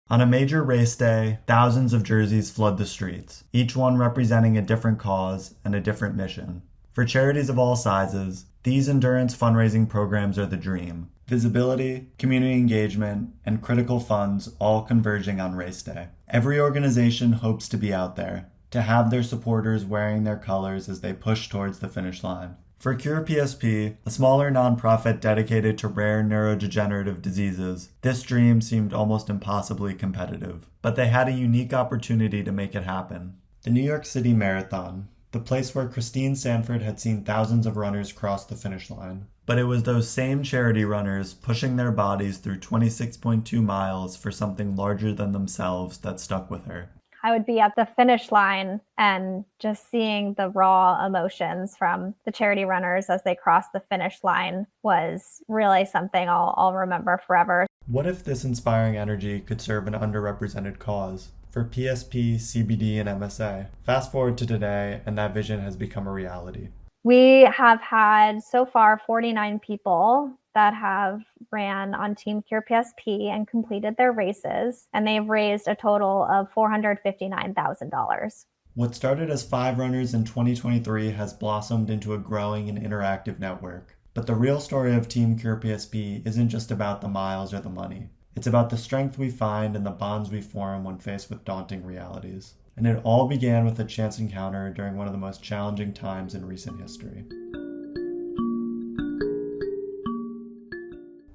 On a major race day, thousands of jerseys flood the streets, each one representing a different cause and a different mission. For charities of all sizes, these endurance fundraising programs are the dream. Visibility, community engagement, and critical funds all converging on race day. Every organization hopes to be out there, to have their supporters wearing their colors as they push towards the finish line. For CurePSP, a smaller nonprofit dedicated to rare neurodegenerative diseases, this dream seemed almost impossibly competitive. But they had a unique opportunity to make it happen. The New York City Marathon, the place where Christine Sanford had seen thousands of runners cross the finish line. But it was those same charity runners pushing their bodies through 26.2 miles for something larger than themselves that stuck with her. I would be at the finish line and just seeing the raw emotions from the charity runners as they crossed the finish line was really something I'll remember forever. What if this inspiring energy could serve an underrepresented cause? For PSP, CBD, and MSA. Fast forward to today, and that vision has become a reality. We have had so far 49 people that have ran on Team CurePSP and completed their races, and they've raised a total of $459,000. What started as 5 runners in 2023 has blossomed into a growing and interactive network. But the real story of Team CurePSP isn't just about the miles or the money. It's about the strength we find and the bonds we form when faced with daunting realities. And it all began with a chance encounter during one of the most challenging times in recent history.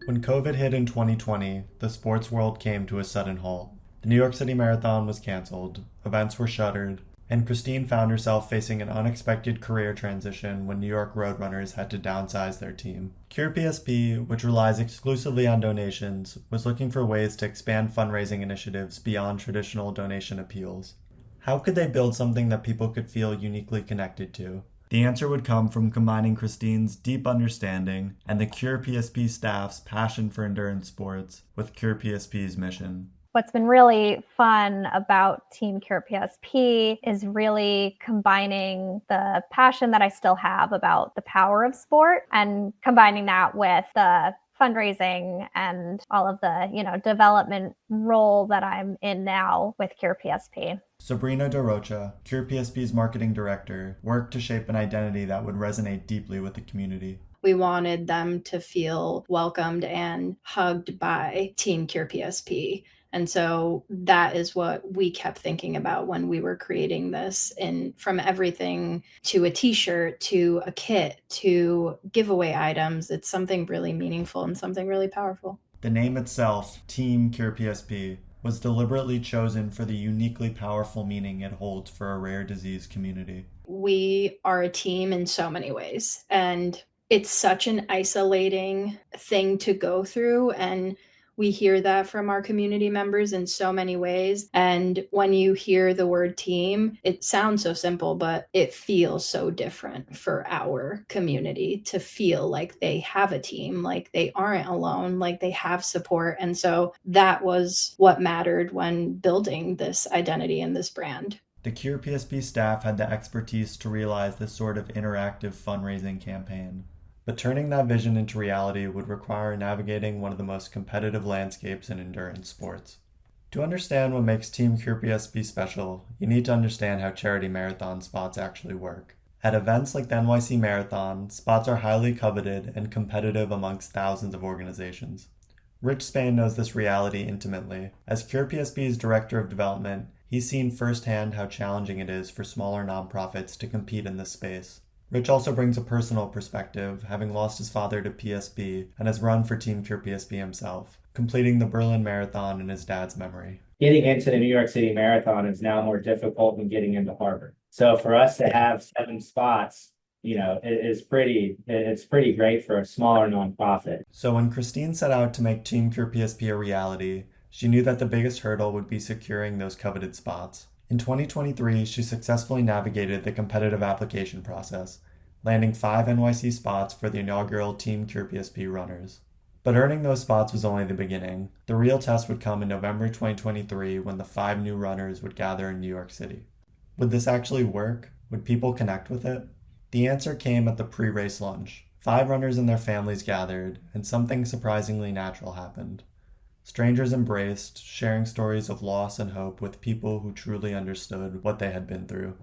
When COVID hit in 2020, the sports world came to a sudden halt. The New York City Marathon was canceled, events were shuttered, and Christine found herself facing an unexpected career transition when New York Roadrunners had to downsize their team. CurePSP, which relies exclusively on donations, was looking for ways to expand fundraising initiatives beyond traditional donation appeals. How could they build something that people could feel uniquely connected to? The answer would come from combining Christine's deep understanding and the CurePSP staff's passion for endurance sports with CurePSP's mission. What's been really fun about Team CurePSP is really combining the passion that I still have about the power of sport and combining that with the fundraising and all of the, development role that I'm in now with CurePSP. Sabrina Rocha, CurePSP's marketing director, worked to shape an identity that would resonate deeply with the community. We wanted them to feel welcomed and hugged by Team CurePSP. And so that is what we kept thinking about when we were creating this, and from everything to a t-shirt, to a kit, to giveaway items. It's something really meaningful and something really powerful. The name itself, Team CurePSP, was deliberately chosen for the uniquely powerful meaning it holds for a rare disease community. We are a team in so many ways, and it's such an isolating thing to go through, and we hear that from our community members in so many ways. And when you hear the word team, it sounds so simple, but it feels so different for our community to feel like they have a team, like they aren't alone, like they have support. And so that was what mattered when building this identity and this brand. The CurePSP staff had the expertise to realize this sort of interactive fundraising campaign. But turning that vision into reality would require navigating one of the most competitive landscapes in endurance sports. To understand what makes Team CurePSP special, you need to understand how charity marathon spots actually work. At events like the NYC Marathon, spots are highly coveted and competitive amongst thousands of organizations. Rich Spain knows this reality intimately. As CurePSP's Director of Development, he's seen firsthand how challenging it is for smaller nonprofits to compete in this space. Rich also brings a personal perspective, having lost his father to PSP and has run for Team CurePSP himself, completing the Berlin Marathon in his dad's memory. Getting into the New York City Marathon is now more difficult than getting into Harvard. So for us to have 7 spots, it's pretty great for a smaller nonprofit. So when Christine set out to make Team CurePSP a reality, she knew that the biggest hurdle would be securing those coveted spots. In 2023, she successfully navigated the competitive application process, landing 5 NYC spots for the inaugural Team CurePSP runners. But earning those spots was only the beginning. The real test would come in November 2023 when the 5 new runners would gather in New York City. Would this actually work? Would people connect with it? The answer came at the pre-race lunch. 5 runners and their families gathered, and something surprisingly natural happened. Strangers embraced, sharing stories of loss and hope with people who truly understood what they had been through.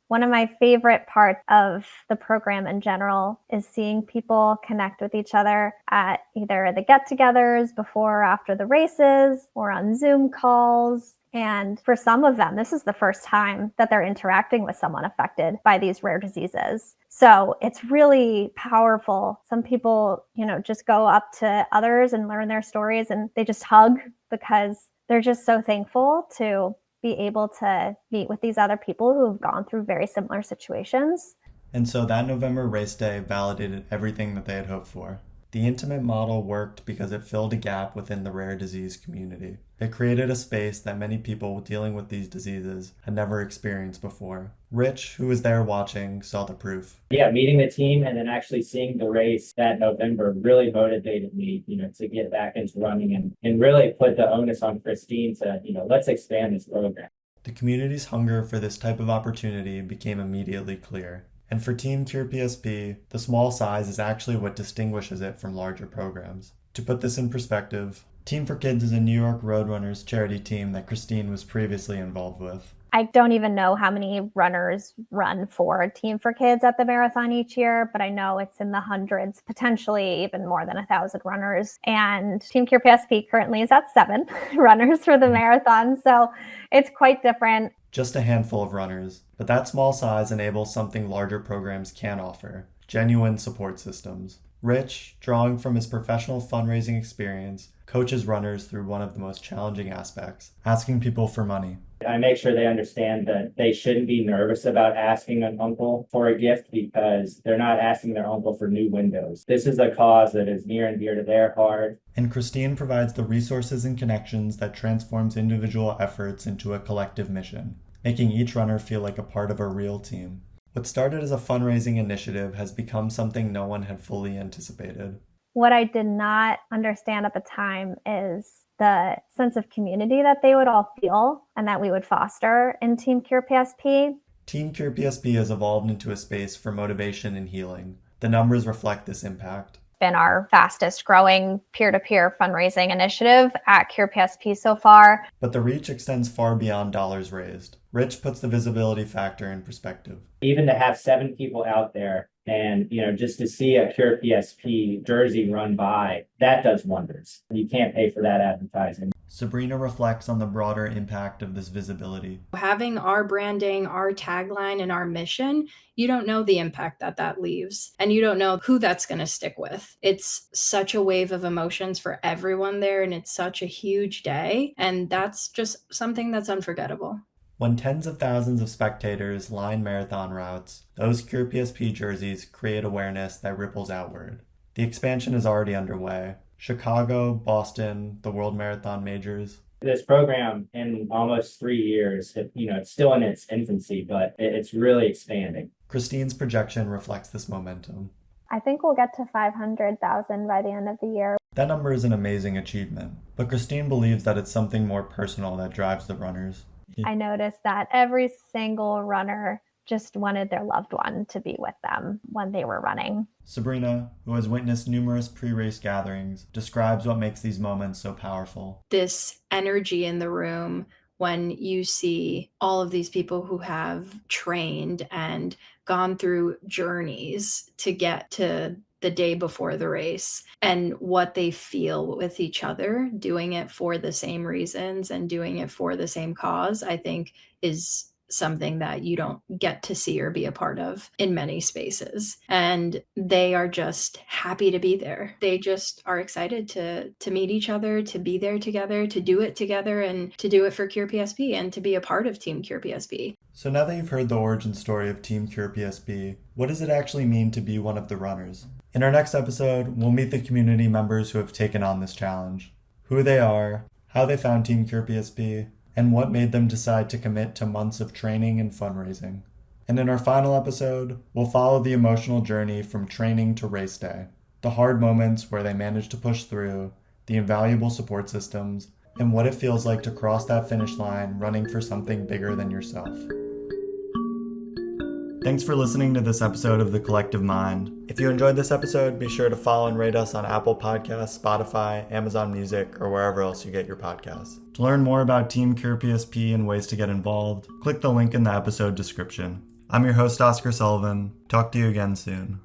One of my favorite parts of the program in general is seeing people connect with each other at either the get-togethers before or after the races or on Zoom calls. And for some of them, this is the first time that they're interacting with someone affected by these rare diseases. So it's really powerful. Some people, just go up to others and learn their stories, and they just hug because they're just so thankful to be able to meet with these other people who have gone through very similar situations. And so that November race day validated everything that they had hoped for. The intimate model worked because it filled a gap within the rare disease community. It created a space that many people dealing with these diseases had never experienced before. Rich, who was there watching, saw the proof. Yeah, meeting the team and then actually seeing the race that November really motivated me, to get back into running and really put the onus on Christine to, let's expand this program. The community's hunger for this type of opportunity became immediately clear. And for Team CurePSP, the small size is actually what distinguishes it from larger programs. To put this in perspective, Team for Kids is a New York Roadrunners charity team that Christine was previously involved with. I don't even know how many runners run for Team for Kids at the marathon each year, but I know it's in the hundreds, potentially even more than 1,000 runners. And Team CurePSP currently is at 7 runners for the marathon, so it's quite different. Just a handful of runners, but that small size enables something larger programs can offer: genuine support systems. Rich, drawing from his professional fundraising experience, coaches runners through one of the most challenging aspects: asking people for money. I make sure they understand that they shouldn't be nervous about asking an uncle for a gift because they're not asking their uncle for new windows. This is a cause that is near and dear to their heart. And Christine provides the resources and connections that transforms individual efforts into a collective mission, making each runner feel like a part of a real team. What started as a fundraising initiative has become something no one had fully anticipated. What I did not understand at the time is the sense of community that they would all feel and that we would foster in Team CurePSP. Team CurePSP has evolved into a space for motivation and healing. The numbers reflect this impact. Been our fastest growing peer-to-peer fundraising initiative at CurePSP so far. But the reach extends far beyond dollars raised. Rich puts the visibility factor in perspective. Even to have 7 people out there and, just to see a CurePSP jersey run by, that does wonders. You can't pay for that advertising. Sabrina reflects on the broader impact of this visibility. Having our branding, our tagline, and our mission, you don't know the impact that leaves, and you don't know who that's going to stick with. It's such a wave of emotions for everyone there, and it's such a huge day, and that's just something that's unforgettable. When tens of thousands of spectators line marathon routes, those CurePSP jerseys create awareness that ripples outward. The expansion is already underway. Chicago, Boston, the World Marathon Majors. This program in almost 3 years, it's still in its infancy, but it's really expanding. Christine's projection reflects this momentum. I think we'll get to 500,000 by the end of the year. That number is an amazing achievement, but Christine believes that it's something more personal that drives the runners. I noticed that every single runner just wanted their loved one to be with them when they were running. Sabrina, who has witnessed numerous pre-race gatherings, describes what makes these moments so powerful. This energy in the room when you see all of these people who have trained and gone through journeys to get to the day before the race and what they feel with each other, doing it for the same reasons and doing it for the same cause, I think is something that you don't get to see or be a part of in many spaces. And they are just happy to be there. They just are excited to meet each other, to be there together, to do it together, and to do it for CurePSP and to be a part of Team CurePSP. So now that you've heard the origin story of Team CurePSP, what does it actually mean to be one of the runners? In our next episode, we'll meet the community members who have taken on this challenge, who they are, how they found Team CurePSP, and what made them decide to commit to months of training and fundraising. And in our final episode, we'll follow the emotional journey from training to race day, the hard moments where they manage to push through, the invaluable support systems, and what it feels like to cross that finish line running for something bigger than yourself. Thanks for listening to this episode of The Collective Mind. If you enjoyed this episode, be sure to follow and rate us on Apple Podcasts, Spotify, Amazon Music, or wherever else you get your podcasts. To learn more about Team CurePSP and ways to get involved, click the link in the episode description. I'm your host, Oscar Sullivan. Talk to you again soon.